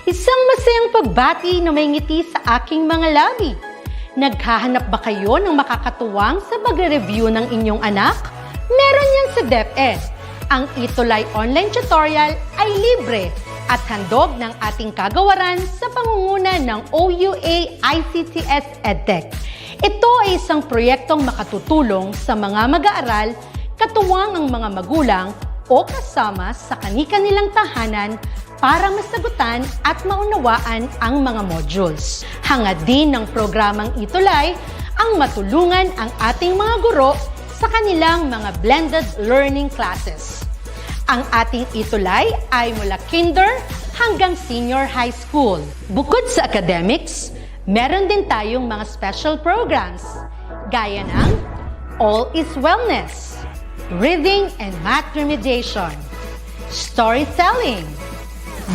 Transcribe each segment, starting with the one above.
Isang masayang pagbati na may ngiti sa aking mga labi. Naghahanap ba kayo ng makakatuwang sa pagre-review ng inyong anak? Meron yan sa DepEd. Ang ETUlay online tutorial ay libre at handog ng ating kagawaran sa pangunguna ng OUA ICTS EdTech. Ito ay isang proyektong makatutulong sa mga mag-aaral, katuwang ang mga magulang o kasama sa kani-kanilang tahanan para masagutan at maunawaan ang mga modules. Hangad din ng programang ETUlay ang matulungan ang ating mga guro sa kanilang mga blended learning classes. Ang ating ETUlay ay mula kinder hanggang senior high school. Bukod sa academics, meron din tayong mga special programs gaya ng All is Wellness, Reading and Math Remediation, Storytelling,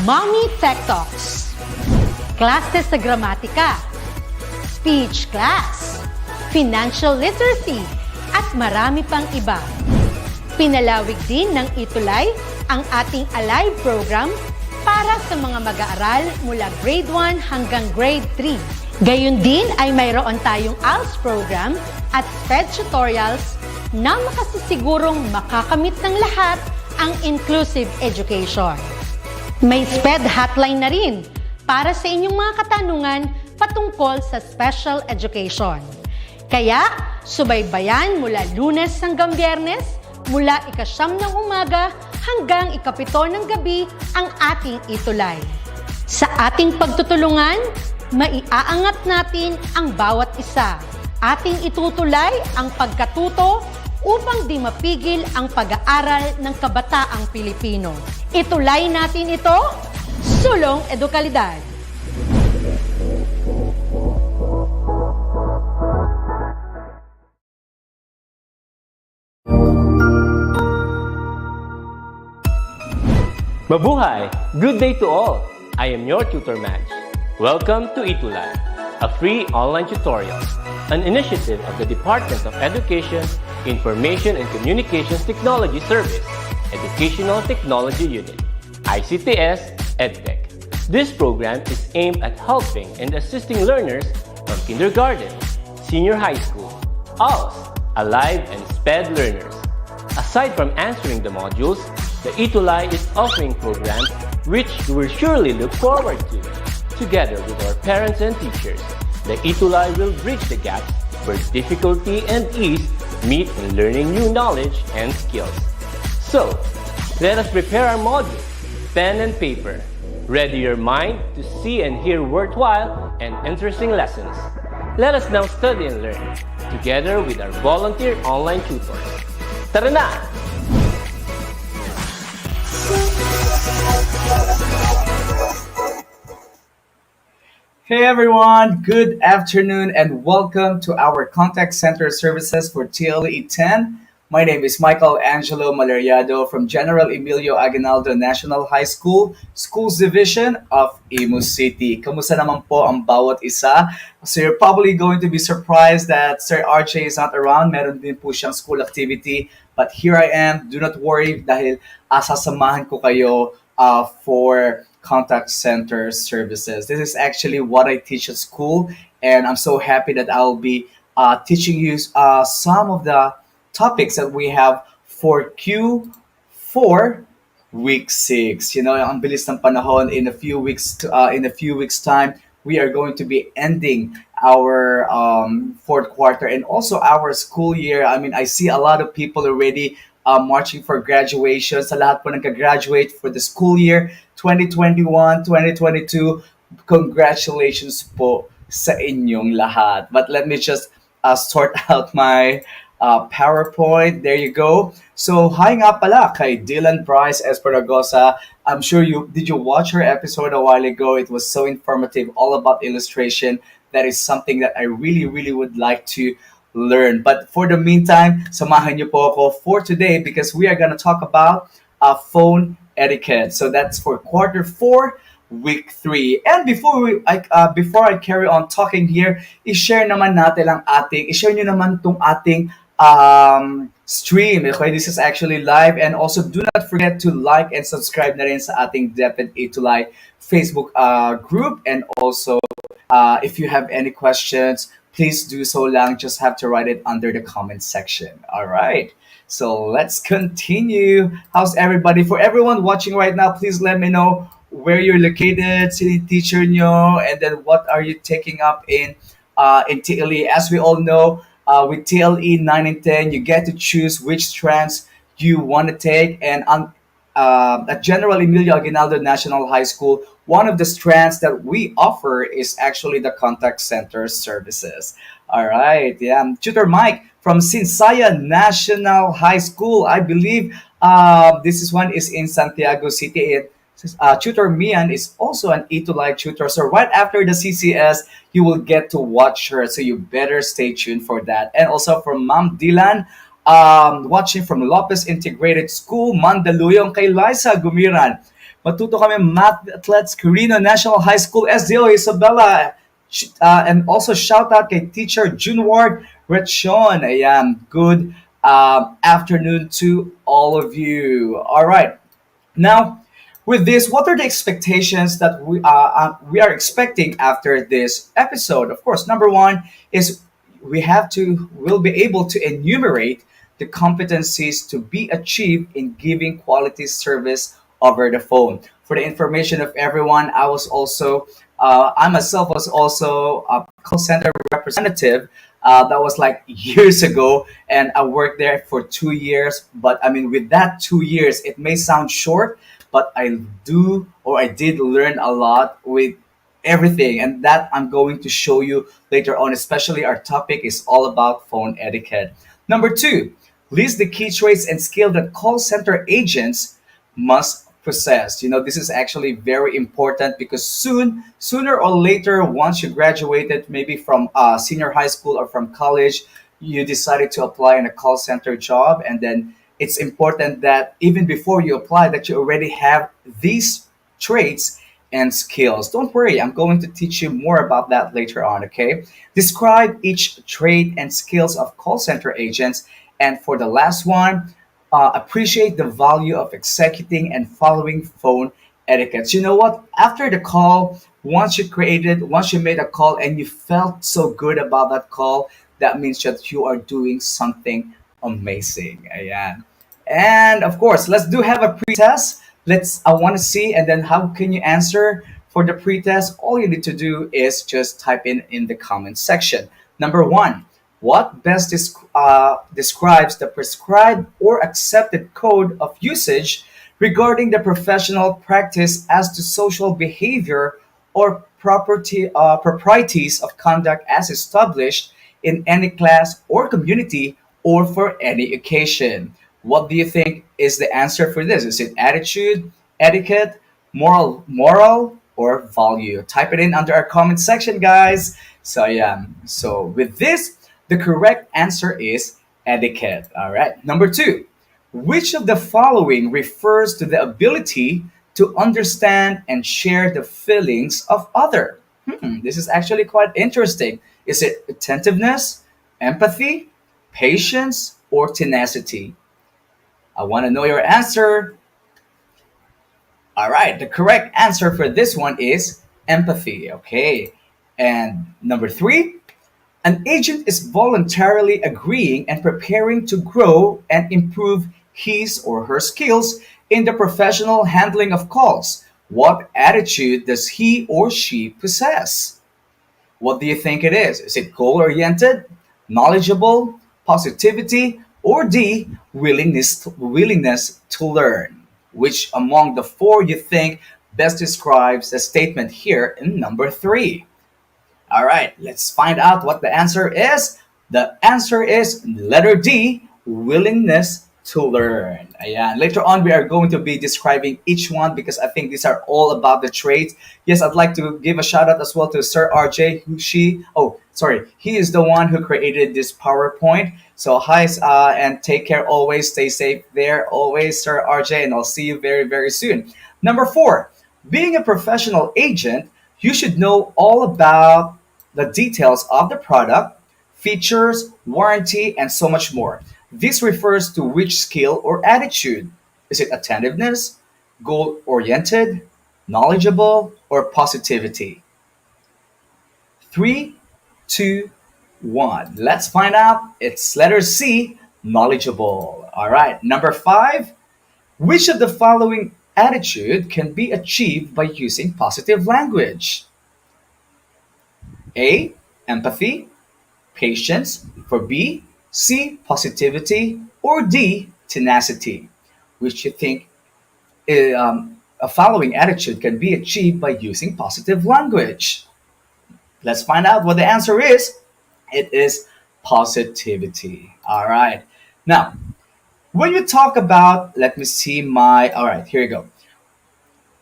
Mommy Tech Talks, Classes sa Gramatika, Speech Class, Financial Literacy, at marami pang iba. Pinalawig din ng ETUlay ang ating Alive program para sa mga mag-aaral mula grade 1 hanggang grade 3. Gayun din ay mayroon tayong ALS program at SPED tutorials na makasisigurong makakamit ng lahat ang inclusive education. May SPED hotline na rin para sa inyong mga katanungan patungkol sa special education. Kaya, subaybayan mula Lunes hanggang Biyernes, mula 9:00 ng umaga hanggang 7:00 ng gabi ang ating ETUlay. Sa ating pagtutulungan, maiaangat natin ang bawat isa. Ating itutulay ang pagkatuto upang di mapigil ang pag-aaral ng kabataang Pilipino. Itulay natin ito, sulong edukalidad. Mabuhay! Good day to all! I am your tutor Madge. Welcome to ETUlay, a free online tutorial, an initiative of the Department of Education, Information and Communications Technology Service, Educational Technology Unit, ICTS EdTech. This program is aimed at helping and assisting learners from kindergarten, senior high school, ALS, Alive and SPED learners. Aside from answering the modules, the ETUlay is offering programs which you will surely look forward to. Together with our parents and teachers, the ETUlay will bridge the gaps where difficulty and ease meet in learning new knowledge and skills. So, let us prepare our modules, pen and paper. Ready your mind to see and hear worthwhile and interesting lessons. Let us now study and learn, together with our volunteer online tutors. Tara na! Hey everyone, good afternoon and welcome to our contact center services for TLE 10. My name is Michael Angelo Malariado from General Emilio Aguinaldo National High School, Schools Division of Imus City. Kamusta naman po ang bawat isa? So you're probably going to be surprised that Sir RJ is not around. Meron din po siyang school activity. But here I am. Do not worry dahil sasamahan ko kayo for contact center services. This is actually what I teach at school, and I'm so happy that I'll be teaching you some of the topics that we have for Q4 week 6. You know, ang bilis ng panahon. In a few weeks time, we are going to be ending our fourth quarter and also our school year. I mean, I see a lot of people already marching for graduation. Sa lahat po nagka-graduate for the school year 2021-2022, congratulations po sa inyong lahat. But let me just sort out my PowerPoint. There you go. So, hi nga pala kay Dylan Bryce Esperagosa. I'm sure did you watch her episode a while ago? It was so informative, all about illustration. That is something that I really, really would like to learn. But for the meantime, samahan niyo po ako for today because we are going to talk about phone etiquette. So that's for quarter 4, week 3. And before I carry on talking here, i-share naman natin ang i-share niyo naman tong ating stream. Okay, this is actually live, and also do not forget to like and subscribe na rin sa ating DepEd ETUlay Facebook group, and also if you have any questions, please do so lang. Just have to write it under the comment section. All right. So let's continue. How's everybody? For everyone watching right now, please let me know where you're located, city teacher nyo, and then what are you taking up in TLE. As we all know, with TLE 9 and 10, you get to choose which strands you want to take. And at General Emilio Aguinaldo National High School, one of the strands that we offer is actually the contact center services. All right, yeah. Tutor Mike from Sinsaya National High School, I believe this is one is in Santiago City. Tutor Mian is also an ETUlay tutor. So right after the CCS, you will get to watch her. So you better stay tuned for that. And also from Ma'am Dilan, watching from Lopez Integrated School, Mandaluyong kay Liza Gumiran. Matuto kami Math Athletes, Carino National High School, SDO Isabella. And also shout out kay Teacher Junward Rechon. Ayan, good afternoon to all of you. All right. Now, with this, what are the expectations that we are expecting after this episode? Of course, number one is we'll be able to enumerate the competencies to be achieved in giving quality service over the phone. For the information of everyone, I myself was also a call center representative. That was like years ago, and I worked there for 2 years. But I mean, with that 2 years, it may sound short, but I did learn a lot with everything, and that I'm going to show you later on. Especially our topic is all about phone etiquette. Number two, list the key traits and skill that call center agents must possess. This is actually very important because sooner or later, once you graduated, maybe from senior high school or from college, you decided to apply in a call center job, and then it's important that even before you apply, that you already have these traits and skills. Don't worry, I'm going to teach you more about that later on, okay? Describe each trait and skills of call center agents. And for the last one, appreciate the value of executing and following phone etiquettes. You know what? After the call, once you made a call and you felt so good about that call, that means that you are doing something amazing. Ayan. And of course, let's have a pre-test. I want to see, and then how can you answer for the pre-test? All you need to do is just type in the comment section. Number one, what best describes the prescribed or accepted code of usage regarding the professional practice as to social behavior or proprieties of conduct as established in any class or community or for any occasion? What do you think is the answer for this? Is it attitude, etiquette, moral, or value? Type it in under our comment section, guys. So yeah. So with this, the correct answer is etiquette. All right. Number two, which of the following refers to the ability to understand and share the feelings of other? This is actually quite interesting. Is it attentiveness, empathy, patience, or tenacity? I want to know your answer. All right, the correct answer for this one is empathy. Okay. And number three, an agent is voluntarily agreeing and preparing to grow and improve his or her skills in the professional handling of calls. What attitude does he or she possess? What do you think it is? Is it goal-oriented, knowledgeable, positivity, or D, willingness to learn? Which among the four you think best describes the statement here in number three? All right, let's find out what the answer is. The answer is letter D, willingness to learn. Ayan. Later on, we are going to be describing each one because I think these are all about the traits. Yes, I'd like to give a shout out as well to Sir RJ, he is the one who created this PowerPoint. So hi, and take care always. Stay safe there always, Sir RJ, and I'll see you very, very soon. Number four, being a professional agent, you should know all about the details of the product, features, warranty, and so much more. This refers to which skill or attitude. Is it attentiveness, goal oriented, knowledgeable, or positivity? Three, two, one. Let's find out. It's letter C, knowledgeable. All right. Number five, which of the following attitude can be achieved by using positive language? A, empathy, patience, for B, C, positivity, or D, tenacity, which you think a following attitude can be achieved by using positive language. Let's find out what the answer is. It is positivity. All right. Now, when you talk about, let me see my, all right, here you go.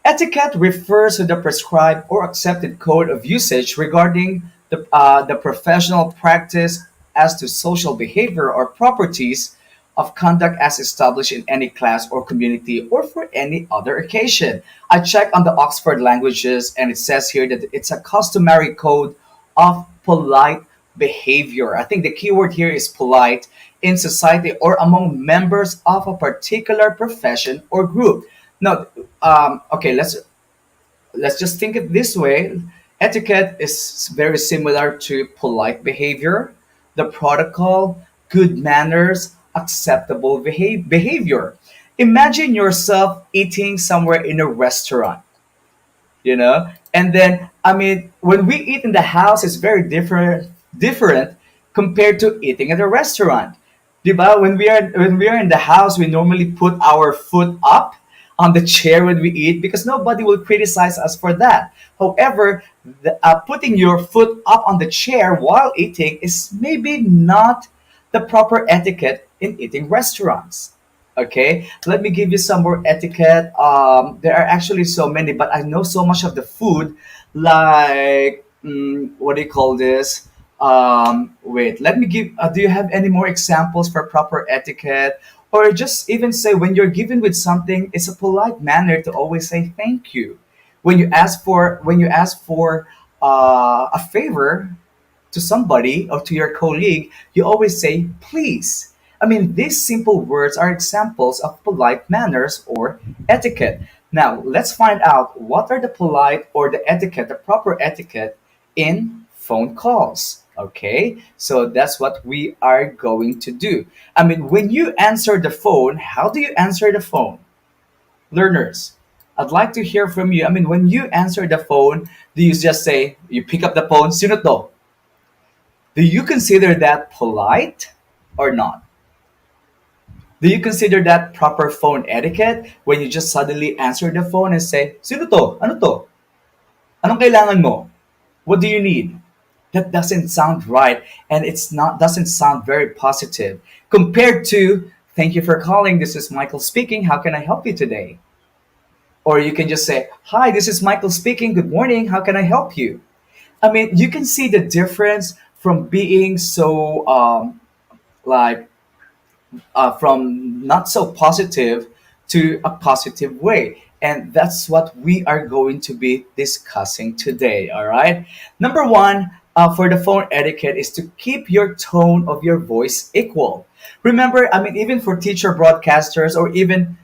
Etiquette refers to the prescribed or accepted code of usage regarding the professional practice as to social behavior or properties of conduct as established in any class or community or for any other occasion. I checked on the Oxford Languages and it says here that it's a customary code of polite behavior. I think the keyword here is polite in society or among members of a particular profession or group. Now, okay, let's just think it this way. Etiquette is very similar to polite behavior, the protocol, good manners, acceptable behavior. Imagine yourself eating somewhere in a restaurant, and then I mean, when we eat in the house, it's very different compared to eating at a restaurant. Diba? When we are in the house, we normally put our foot up on the chair when we eat because nobody will criticize us for that. However, putting your foot up on the chair while eating is maybe not the proper etiquette in eating restaurants. Okay, let me give you some more etiquette. There are actually so many, but I know so much of the food, like what do you call this? Wait, let me give. Do you have any more examples for proper etiquette? Or just even say when you're given with something, it's a polite manner to always say thank you. When you ask for a favor to somebody or to your colleague, you always say please. I mean, these simple words are examples of polite manners or etiquette. Now, let's find out what are the polite or the etiquette, the proper etiquette in phone calls. Okay, so that's what we are going to do. I mean, when you answer the phone, how do you answer the phone? Learners, I'd like to hear from you. I mean, when you answer the phone, do you just say, you pick up the phone, sino to? Do you consider that polite or not? Do you consider that proper phone etiquette when you just suddenly answer the phone and say, sino to? Ano to? Anong kailangan mo? What do you need? That doesn't sound right and it's not doesn't sound very positive compared to thank you for calling. This is Michael speaking. How can I help you today? Or you can just say, hi, this is Michael speaking. Good morning. How can I help you? I mean, you can see the difference from being so like from not so positive to a positive way. And that's what we are going to be discussing today. All right. Number one, for the phone etiquette is to keep your tone of your voice equal. Remember, I mean, even for teacher broadcasters or even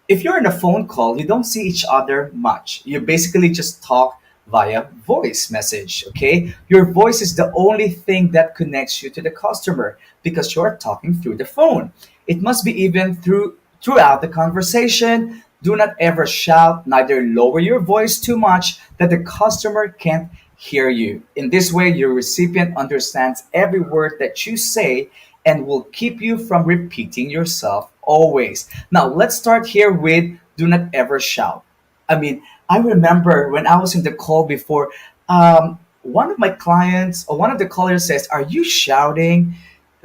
if you're in a phone call, you don't see each other much. You basically just talk via voice message, okay? Your voice is the only thing that connects you to the customer because you're talking through the phone. It must be even throughout the conversation. Do not ever shout, neither lower your voice too much that the customer can't hear you. In this way, your recipient understands every word that you say and will keep you from repeating yourself always. Now, let's start here with do not ever shout. I mean, I remember when I was in the call before, one of my clients or one of the callers says, are you shouting?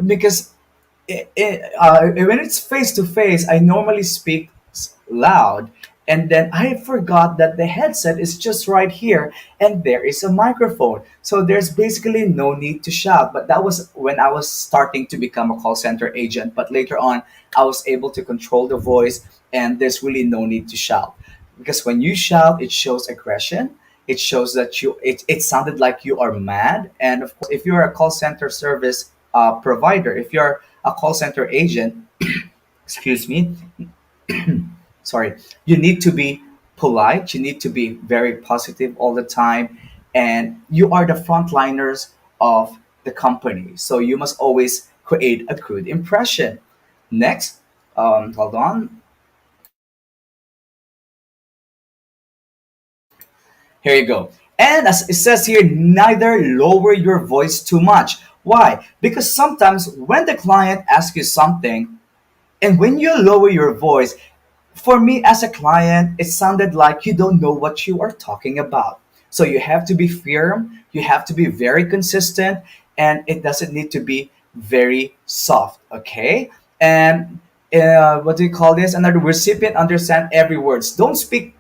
Because when it's face to face, I normally speak loud. And then I forgot that the headset is just right here and there is a microphone. So there's basically no need to shout. But that was when I was starting to become a call center agent. But later on, I was able to control the voice and there's really no need to shout. Because when you shout, it shows aggression. It shows that it sounded like you are mad. And of course, if you're a call center service provider, if you're a call center agent, excuse me, sorry, you need to be polite, you need to be very positive all the time, and you are the frontliners of the company. So you must always create a good impression. Next, hold on. Here you go. And as it says here, neither lower your voice too much. Why? Because sometimes when the client asks you something, and when you lower your voice, for me as a client, it sounded like you don't know what you are talking about. So you have to be firm, you have to be very consistent, and it doesn't need to be very soft, okay? And what do you call this? Another recipient understand every words. Don't speak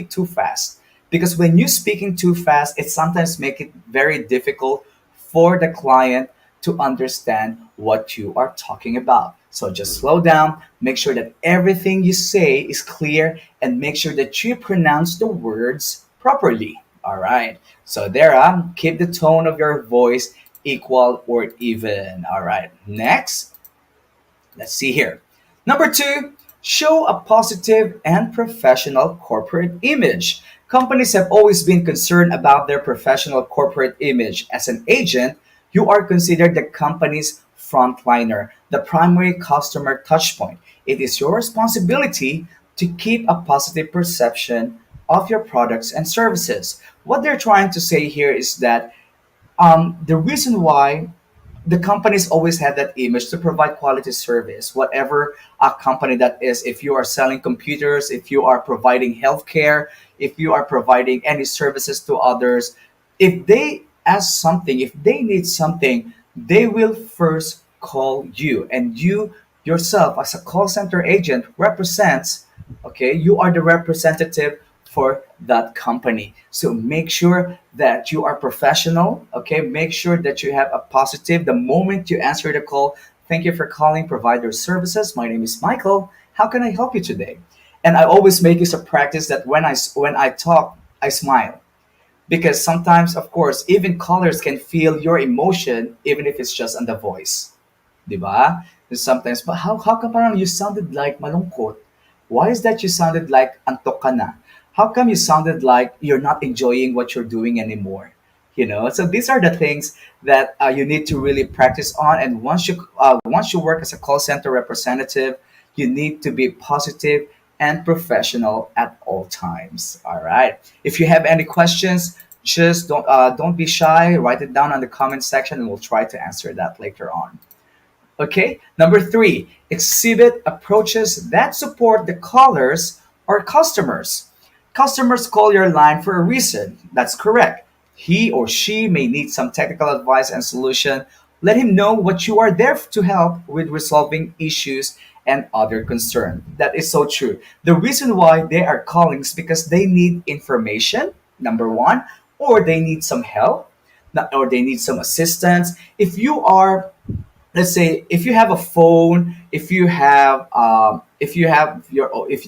too fast, because when you speaking too fast, it sometimes make it very difficult for the client to understand what you are talking about. So just slow down, make sure that everything you say is clear, and make sure that you pronounce the words properly. All right. So there, keep the tone of your voice equal or even. All right. Next, let's see here. Number two, show a positive and professional corporate image. Companies have always been concerned about their professional corporate image. As an agent, you are considered the company's frontliner, the primary customer touchpoint. It is your responsibility to keep a positive perception of your products and services. What they're trying to say here is that the reason why the companies always have that image to provide quality service, whatever a company that is. If you are selling computers, if you are providing healthcare, if you are providing any services to others, if they ask something, if they need something, they will first call you, and you yourself as a call center agent represents, okay, you are the representative for that company. So make sure that you are professional, okay? Make sure that you have a positive the moment you answer the call. Thank you for calling Provider Services. My name is Michael. How can I help you today? And I always make this a practice that when I talk, I smile, because sometimes, of course, even callers can feel your emotion even if it's just on the voice. Di ba? And sometimes, but how come parang you sounded like malungkot? Why is that you sounded like antok ka na? How come you sounded like you're not enjoying what you're doing anymore? So these are the things that you need to really practice on. And once you work as a call center representative, you need to be positive and professional at all times. All right. If you have any questions, just don't be shy. Write it down on the comment section, and we'll try to answer that later on. Okay, number three, exhibit approaches that support the callers or customers. Customers call your line for a reason. That's correct. He or she may need some technical advice and solution. Let him know what you are there to help with resolving issues and other concern. That is so true. The reason why they are calling is because they need information, number one, or they need some help, or they need some assistance. If you are, let's say, if you have a phone, if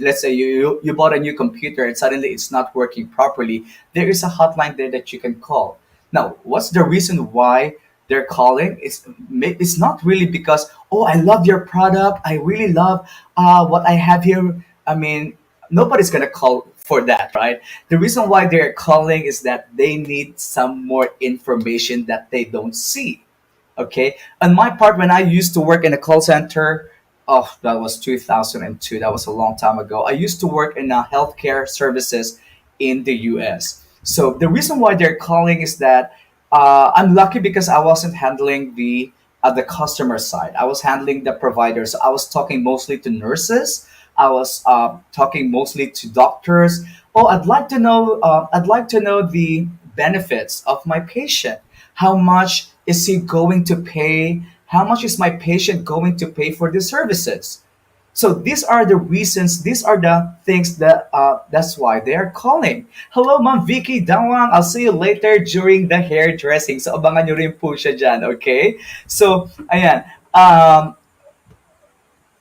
let's say you bought a new computer and suddenly it's not working properly, there is a hotline there that you can call. Now, what's the reason why they're calling? It's not really because, oh, I love your product, I really love what I have here. I mean, nobody's gonna call for that, right? The reason why they're calling is that they need some more information that they don't see. Okay. On my part, when I used to work in a call center, oh, that was 2002. That was a long time ago. I used to work in healthcare services in the US. So the reason why they're calling is that I'm lucky because I wasn't handling the customer side. I was handling the providers. I was talking mostly to nurses. I was talking mostly to doctors. Oh, I'd like to know the benefits of my patient. How much is he going to pay? How much is my patient going to pay for the services? So these are the reasons, these are the things that's why they're calling. Hello, Ma'am Vicky Dawang. I'll see you later during the hairdressing. So abangan nyo rin po siya dyan, okay? So, ayan.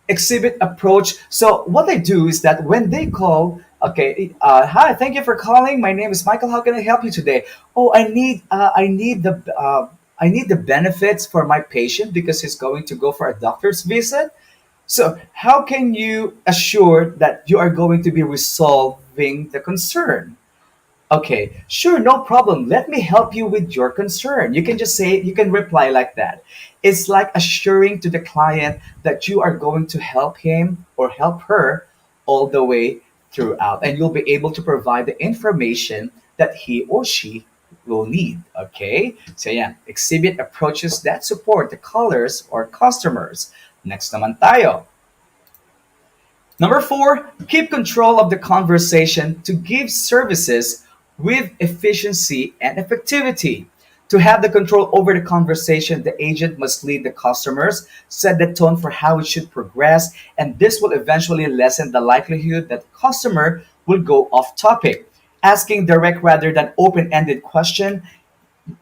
Exhibit approach. So what I do is that when they call, okay, hi, thank you for calling. My name is Michael. How can I help you today? Oh, I need I need the benefits for my patient because he's going to go for a doctor's visit. So, how can you assure that you are going to be resolving the concern? Okay, sure, no problem. Let me help you with your concern. You can just say, you can reply like that. It's like assuring to the client that you are going to help him or help her all the way throughout, and you'll be able to provide the information that he or she will need. Okay, so yeah, exhibit approaches that support the callers or customers. Next naman tayo. Number four, keep control of the conversation to give services with efficiency and effectivity. To have the control over the conversation, the agent must lead the customers, set the tone for how it should progress, and this will eventually lessen the likelihood that the customer will go off topic. Asking direct rather than open ended question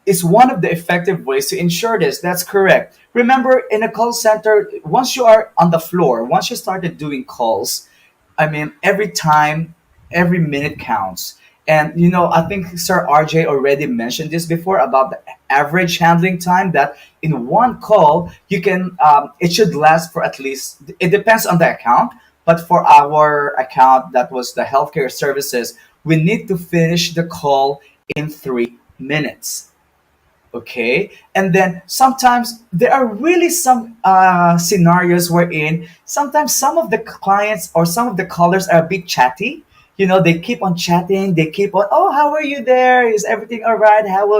is one of the effective ways to ensure this. That's correct. Remember, in a call center, once you are on the floor, once you started doing calls, I mean, every time, every minute counts. And I think Sir RJ already mentioned this before about the average handling time that in one call you can it should last for at least, it depends on the account, but for our account that was the healthcare services, we need to finish the call in 3 minutes. Okay, and then sometimes there are really some scenarios wherein sometimes some of the clients or some of the callers are a bit chatty. They keep on chatting, they keep on, oh, how are you there, is everything all right, how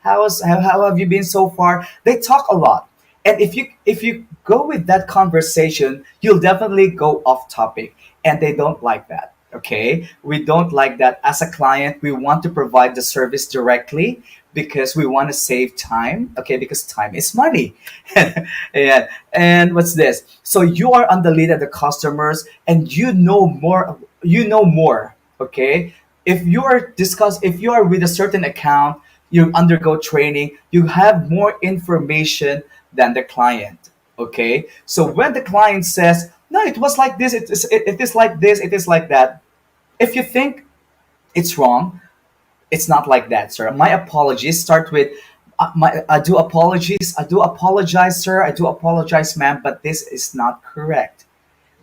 have you been so far. They talk a lot, and if you go with that conversation, you'll definitely go off topic, and they don't like that. Okay, we don't like that. As a client, we want to provide the service directly because we want to save time. Okay, because time is money. Yeah. And what's this? So you are on the lead of the customers, and you know more. You know more. Okay, if you are with a certain account, you undergo training. You have more information than the client. Okay, so when the client says, no, it was like this, it is like this, it is like that, if you think it's wrong, it's not like that, sir. My apologies. Start with I do apologies. I do apologize, sir. I do apologize, ma'am, but this is not correct.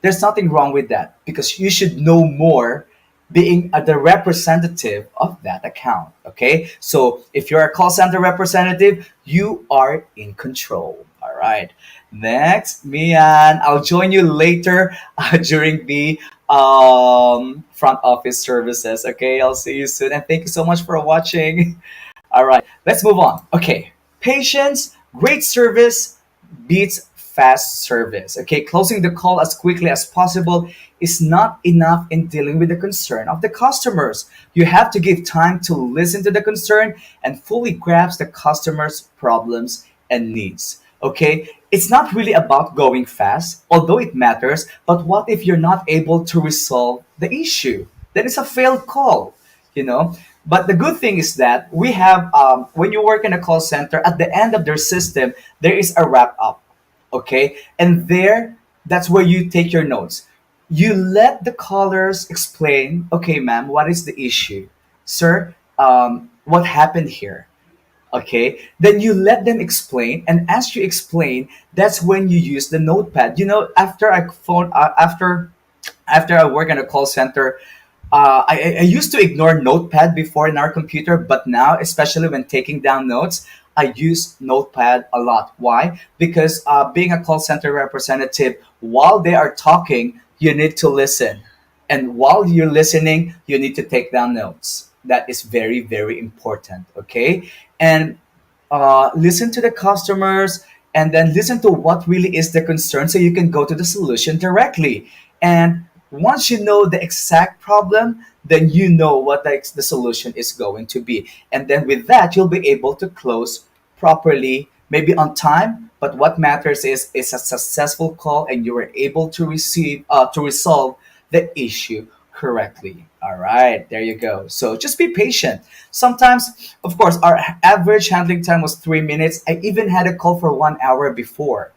There's nothing wrong with that because you should know more being the representative of that account. Okay, so if you're a call center representative, you are in control. All right. Next, Mian, I'll join you later during the front office services. Okay, I'll see you soon, and thank you so much for watching. All right, let's move on. Okay, patience, great service beats fast service. Okay, closing the call as quickly as possible is not enough in dealing with the concern of the customers. You have to give time to listen to the concern and fully grasp the customer's problems and needs. Okay, it's not really about going fast, although it matters, but what if you're not able to resolve the issue? Then it's a failed call, you know. But the good thing is that we have, when you work in a call center, at the end of their system, there is a wrap up. Okay, and there, that's where you take your notes. You let the callers explain, okay, ma'am, what is the issue? Sir, what happened here? Okay, then you let them explain, and as you explain, that's when you use the notepad. After I work in a call center, I used to ignore notepad before in our computer, but now, especially when taking down notes, I use notepad a lot. Why? Because being a call center representative, while they are talking, you need to listen, and while you're listening, you need to take down notes. That is very, very important. Okay, and listen to the customers, and then listen to what really is the concern so you can go to the solution directly. And once you know the exact problem, then you know what the solution is going to be, and then with that you'll be able to close properly, maybe on time. But what matters is it's a successful call and you were able to resolve the issue correctly. All right, there you go. So just be patient. Sometimes, of course, our average handling time was 3 minutes. I even had a call for 1 hour before,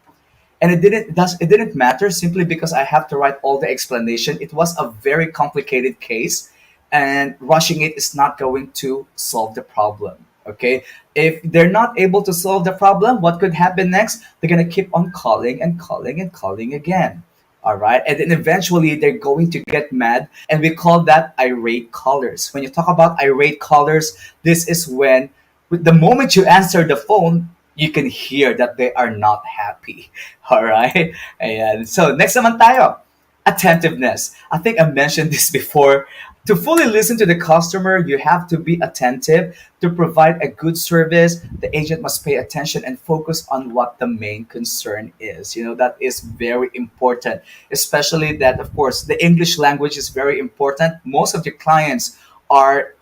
and it didn't matter simply because I have to write all the explanation. It was a very complicated case, and rushing it is not going to solve the problem. Okay, if they're not able to solve the problem, what could happen next? They're gonna keep on calling and calling and calling again. All right, and then eventually they're going to get mad, and we call that irate callers. When you talk about irate callers, this is when, with the moment you answer the phone, you can hear that they are not happy. All right, and so next naman tayo, attentiveness. I think I mentioned this before. To fully listen to the customer, you have to be attentive. To provide a good service, the agent must pay attention and focus on what the main concern is. That is very important, especially that, of course, the English language is very important. Most of the clients are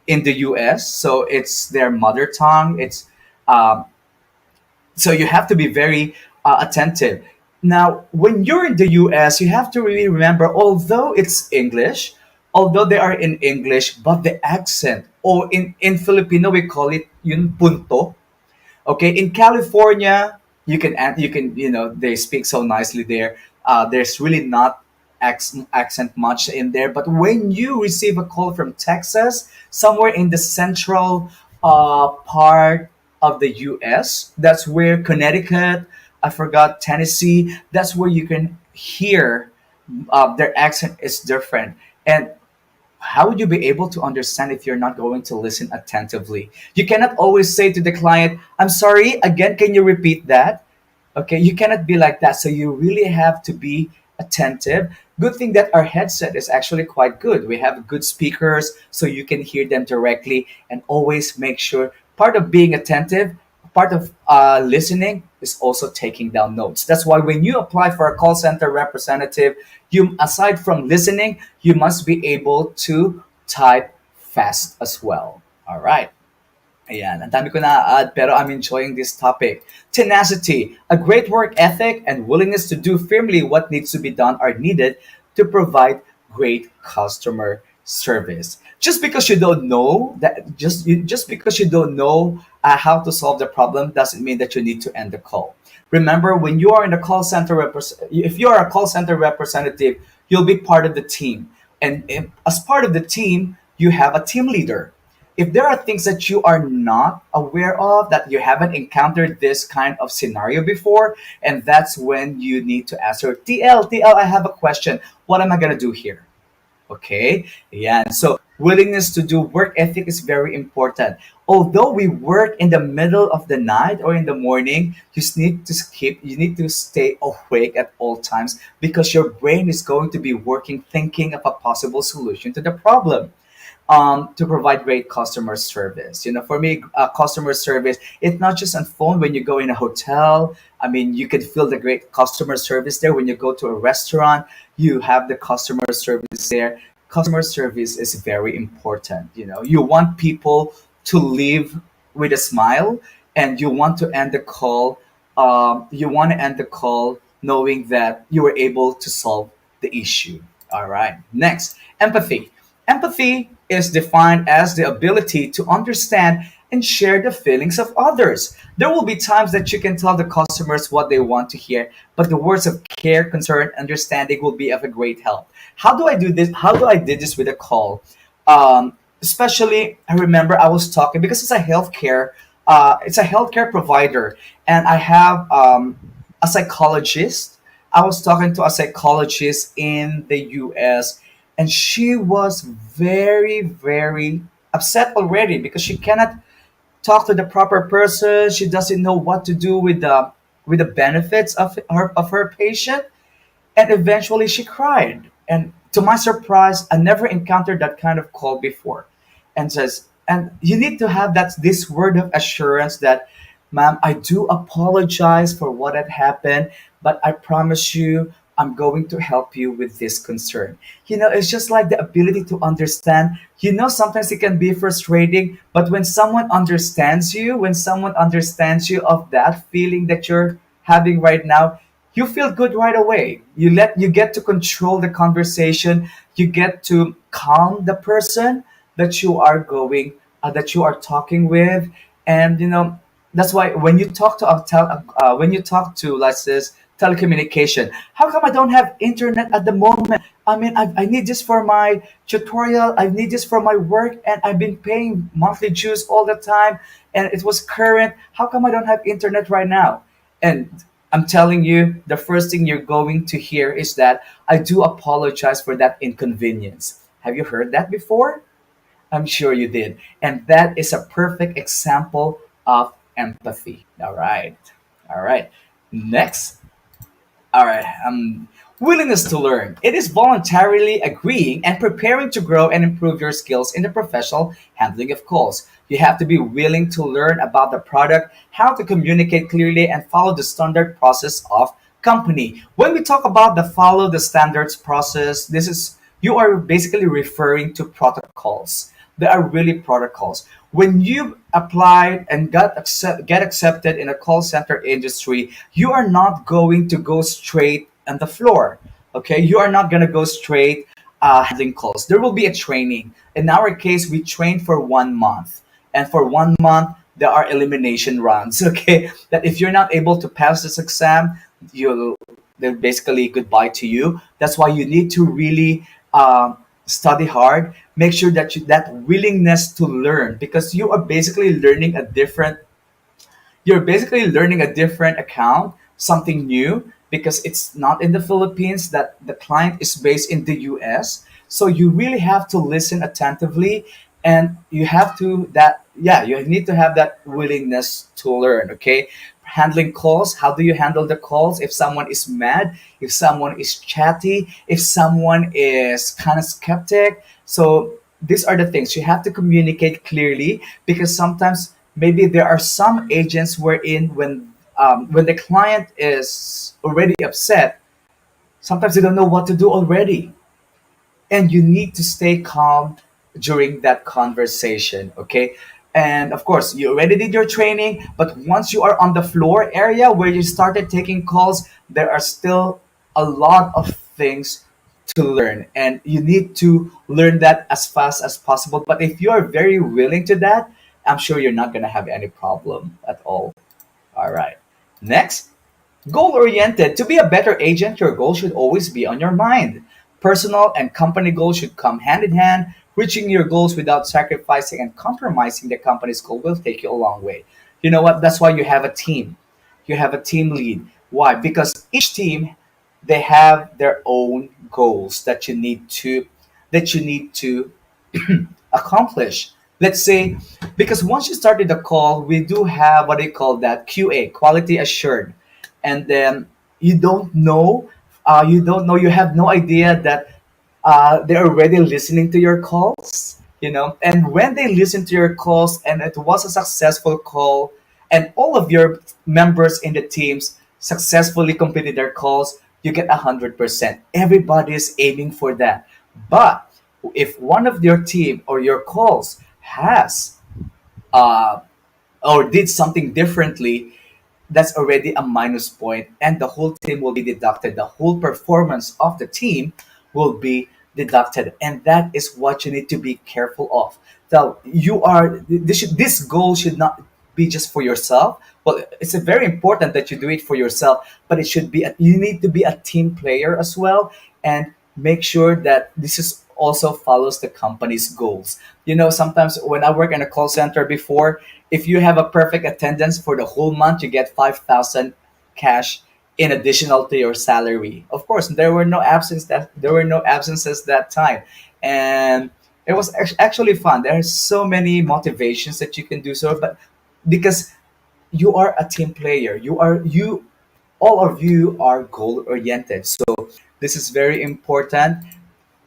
in the US, so it's their mother tongue. Um, so you have to be very attentive. Now, when you're in the US, you have to really remember, although it's English, although they are in English, but the accent, or in Filipino, we call it yun punto. Okay, in California, they speak so nicely there. There's really not accent much in there. But when you receive a call from Texas, somewhere in the central part of the U.S., that's where Connecticut, I forgot Tennessee. That's where you can hear their accent is different. And how would you be able to understand if you're not going to listen attentively? You cannot always say to the client, I'm sorry, again, can you repeat that? Okay, you cannot be like that. So you really have to be attentive. Good thing that our headset is actually quite good. We have good speakers so you can hear them directly, and always make sure part of being attentive, part of listening is also taking down notes. That's why when you apply for a call center representative, you, aside from listening, you must be able to type fast as well. All right. Ayan, ang dami ko na-add pero I'm enjoying this topic. Tenacity, a great work ethic and willingness to do firmly what needs to be done are needed to provide great customer service. Just because you don't know that, just because you don't know how to solve the problem doesn't mean that you need to end the call. Remember, when you are in a call center if you are a call center representative, you'll be part of the team, and as part of the team, you have a team leader. If there are things that you are not aware of, that you haven't encountered this kind of scenario before, and that's when you need to ask her, TL, I have a question. What am I going to do here? Okay, yeah. So willingness to do work ethic is very important. Although we work in the middle of the night or in the morning, you need to stay awake at all times, because your brain is going to be working thinking of a possible solution to the problem, to provide great customer service. For me, customer service, it's not just on phone when you go in a hotel. I mean, you can feel the great customer service there. When you go to a restaurant, you have the customer service there. Customer service is very important. You want people to leave with a smile, and you want to end the call. You want to end the call knowing that you were able to solve the issue. All right. Next, empathy. Empathy is defined as the ability to understand and share the feelings of others. There will be times that you can tell the customers what they want to hear, but the words of care, concern, understanding will be of a great help. How do I do this? How do I did this with a call? Especially, I remember I was talking, because it's a healthcare provider, and I have a psychologist. I was talking to a psychologist in the U.S., and she was very, very upset already because she cannot talk to the proper person. She doesn't know what to do with the benefits of her patient, and eventually she cried. And to my surprise, I never encountered that kind of call before. And you need to have this word of assurance that, ma'am, I do apologize for what had happened, but I promise you I'm going to help you with this concern. It's just like the ability to understand. Sometimes it can be frustrating, but when someone understands you of that feeling that you're having right now, you feel good right away. You get to control the conversation. You get to calm the person that you are talking with, and That's why when you talk to when you talk to, let's say, telecommunication, how come I don't have internet at the moment? I mean, I need this for my tutorial, I need this for my work, and I've been paying monthly dues all the time, and it was current. How come I don't have internet right now? And I'm telling you, the first thing you're going to hear is that I do apologize for that inconvenience. Have you heard that before? I'm sure you did. And that is a perfect example of empathy. All right. All right. Next. All right. Willingness to learn. It is voluntarily agreeing and preparing to grow and improve your skills in the professional handling of calls. You have to be willing to learn about the product, how to communicate clearly, and follow the standard process of company. When we talk about the follow the standards process, this is you are basically referring to protocols. There are really protocols. When you applied and get accepted in a call center industry, you are not going to go straight on the floor. Okay, you are not going to go straight handling calls. There will be a training. In our case, we trained for 1 month, and for 1 month there are elimination rounds. Okay, that if you're not able to pass this exam, you'll they're basically goodbye to you. That's why you need to really study hard. Make sure that that willingness to learn, because you're basically learning a different account, something new, because it's not in the Philippines, that the client is based in the US. So you really have to listen attentively, and you have to that yeah, you need to have that willingness to learn, okay? Handling calls, how do you handle the calls if someone is mad, if someone is chatty, if someone is kind of skeptic? So these are the things you have to communicate clearly, because sometimes maybe there are some agents wherein when the client is already upset, sometimes they don't know what to do already, and you need to stay calm during that conversation, okay? And of course you already did your training, but once you are on the floor area where you started taking calls, there are still a lot of things to learn, and you need to learn that as fast as possible. But if you are very willing to that, I'm sure you're not going to have any problem at all. All right. Next, goal oriented. To be a better agent, your goal should always be on your mind. Personal and company goals should come hand in hand. Reaching your goals without sacrificing and compromising the company's goal will take you a long way. You know what? That's why you have a team. You have a team lead. Why? Because each team, they have their own goals that you need to accomplish. Let's say, because once you started the call, we do have what they call that QA, quality assured, and then you don't know, you have no idea that they're already listening to your calls, and when they listen to your calls and it was a successful call, and all of your members in the teams successfully completed their calls, you get 100%. Everybody is aiming for that. But if one of your team or your calls has uh, or did something differently, that's already a minus point, and the whole team will be deducted. The whole performance of the team will be deducted, and that is what you need to be careful of. So this goal should not be just for yourself. Well, it's very important that you do it for yourself, but it should be you need to be a team player as well, and make sure that this is also follows the company's goals. Sometimes when I work in a call center before, if you have a perfect attendance for the whole month, you get 5,000 cash in additional to your salary. Of course, there were no absences that time, and it was actually fun. There are so many motivations that you can do so, but because you are a team player, you all of you are goal oriented. So this is very important,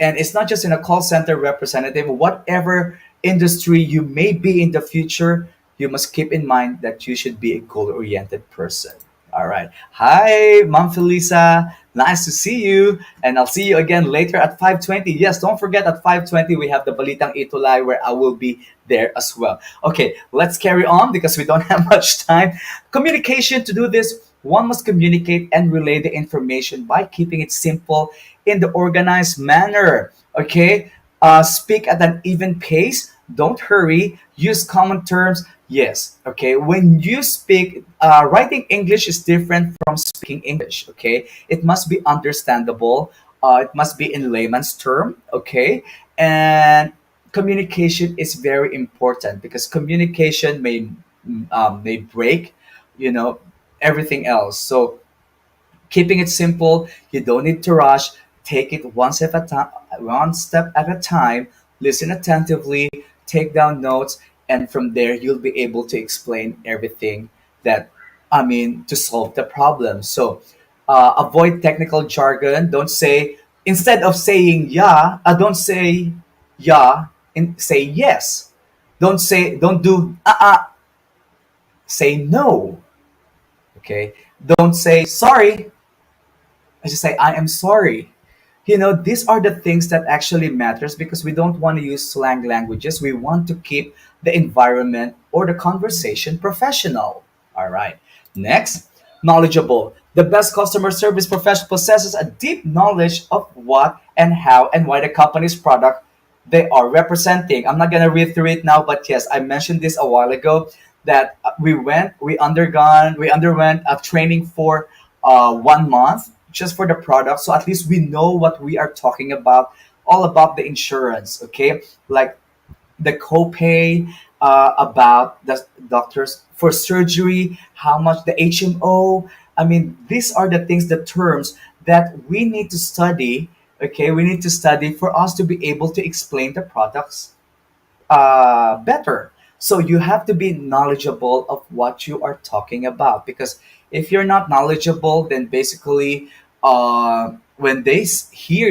and it's not just in a call center representative. Whatever industry you may be in the future, you must keep in mind that you should be a goal oriented person. All right. Hi, Mom Felisa. Nice to see you. And I'll see you again later at 5:20. Yes, don't forget at 5:20 we have the Balitang ETUlay where I will be there as well. Okay, let's carry on because we don't have much time. Communication. To do this, one must communicate and relay the information by keeping it simple in the organized manner. Okay? Speak at an even pace. Don't hurry. Use common terms. Yes, okay. When you speak, writing English is different from speaking English, okay? It must be understandable, it must be in layman's term, okay? And communication is very important because communication may break, you know, everything else. So keeping it simple, you don't need to rush. Take it one step at a time. Listen attentively, take down notes, and from there you'll be able to explain everything that to solve the problem. So avoid technical jargon. Don't say instead of saying yeah, don't say yeah and say yes. Don't do say no. Okay. Don't say sorry. I just say I am sorry. These are the things that actually matters because we don't want to use slang languages. We want to keep the environment or the conversation professional. All right. Next, knowledgeable. The best customer service professional possesses a deep knowledge of what and how and why the company's product they are representing. I'm not gonna read through it now, but yes, I mentioned this a while ago that we underwent a training for 1 month just for the product, so at least we know what we are talking about, all about the insurance. Okay, like the copay, about the doctors for surgery, how much the HMO. These are the things, the terms that we need to study. Okay, we need to study for us to be able to explain the products better. So you have to be knowledgeable of what you are talking about because if you're not knowledgeable, then basically, when they hear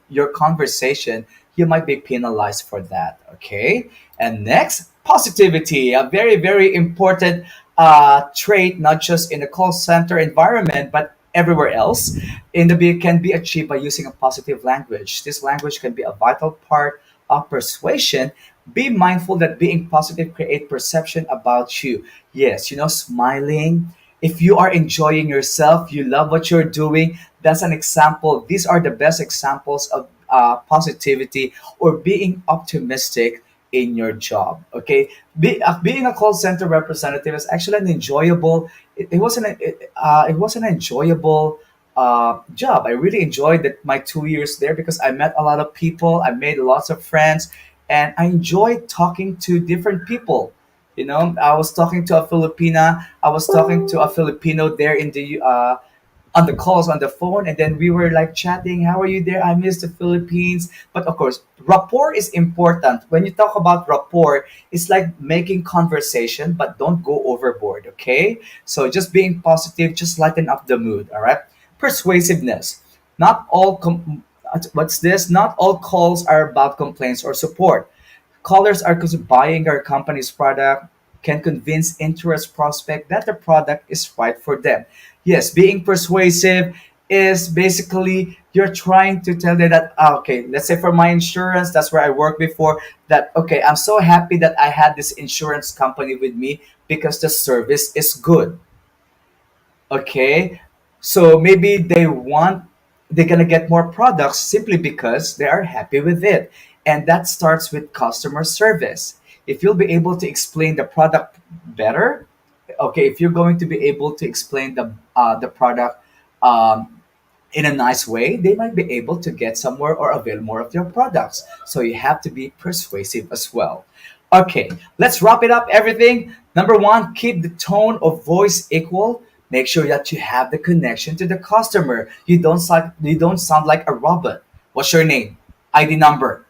your conversation, you might be penalized for that. Okay. And next, positivity, a very very important trait, not just in the call center environment but everywhere else in the can be achieved by using a positive language. This language can be a vital part of persuasion. Be mindful that being positive create perception about you. Yes, smiling. If you are enjoying yourself, you love what you're doing, that's an example. These are the best examples of positivity or being optimistic in your job. Okay, being a call center representative is actually an enjoyable. It was an enjoyable job. I really enjoyed my 2 years there because I met a lot of people. I made lots of friends, and I enjoyed talking to different people. I was talking to a Filipina. I was talking to a Filipino there in the on the calls on the phone, and then we were like chatting. How are you there? I miss the Philippines. But of course, rapport is important. When you talk about rapport, it's like making conversation, but don't go overboard. Okay, so just being positive, just lighten up the mood. All right, persuasiveness. Not all what's this? Not all calls are about complaints or support. Callers are buying our company's product, can convince interest prospect that the product is right for them. Yes, being persuasive is basically you're trying to tell them that okay, let's say for my insurance, that's where I worked before, that okay, I'm so happy that I had this insurance company with me because the service is good. Okay, so maybe they're gonna get more products simply because they are happy with it, and that starts with customer service. If you'll be able to explain the product better, okay, if you're going to be able to explain the product um, in a nice way, they might be able to get somewhere or avail more of your products. So you have to be persuasive as well. Okay, let's wrap it up everything. Number one, keep the tone of voice equal. Make sure that you have the connection to the customer. You don't sound like a robot. What's your name? ID number.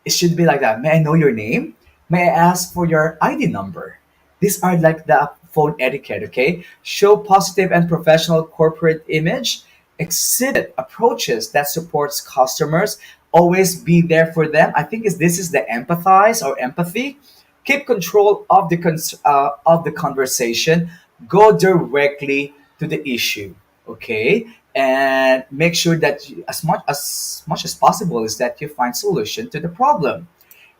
It should be like that. May I know your name? May I ask for your ID number? These are like the phone etiquette, okay? Show positive and professional corporate image. Exhibit approaches that supports customers. Always be there for them. I think this is the empathize or empathy. Keep control of the conversation. Go directly to the issue, okay? And make sure that as much as possible is that you find solution to the problem.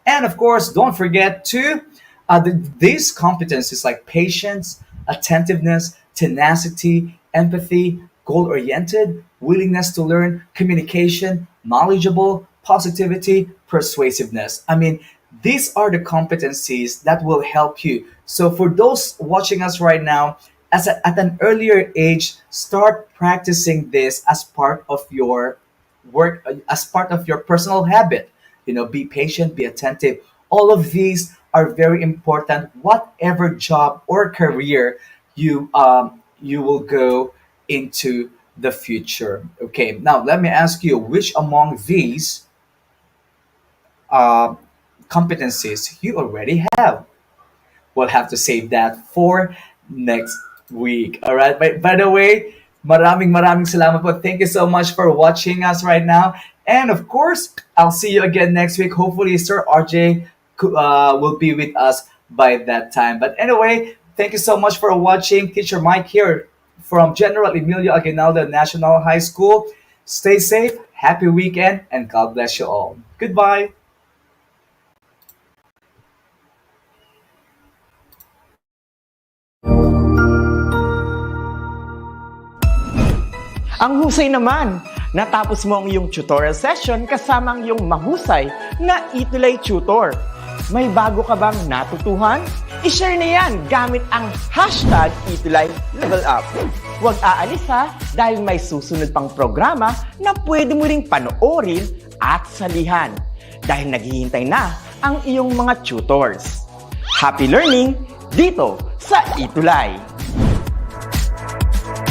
And of course, don't forget to these competencies like patience, attentiveness, tenacity, empathy, goal oriented, willingness to learn, communication, knowledgeable, positivity, persuasiveness. These are the competencies that will help you. So for those watching us right now, at an earlier age, start practicing this as part of your work, as part of your personal habit. Be patient, be attentive. All of these are very important. Whatever job or career you will go into the future. Okay, now let me ask you, which among these uh, competencies you already have? We'll have to save that for next week. All right. By the way, maraming salamat po. Thank you so much for watching us right now. And of course, I'll see you again next week. Hopefully, Sir RJ will be with us by that time. But anyway, thank you so much for watching. Teacher Mike here from General Emilio Aguinaldo National High School. Stay safe, happy weekend, and God bless you all. Goodbye. Ang husay naman! Natapos mo ang iyong tutorial session kasama ang iyong mahusay na ETUlay tutor. May bago ka bang natutuhan? I-share na yan gamit ang hashtag #ETUlayLevelUp. Huwag aalis ha, dahil may susunod pang programa na pwede mo ring panoorin at salihan. Dahil naghihintay na ang iyong mga tutors. Happy learning dito sa ETUlay!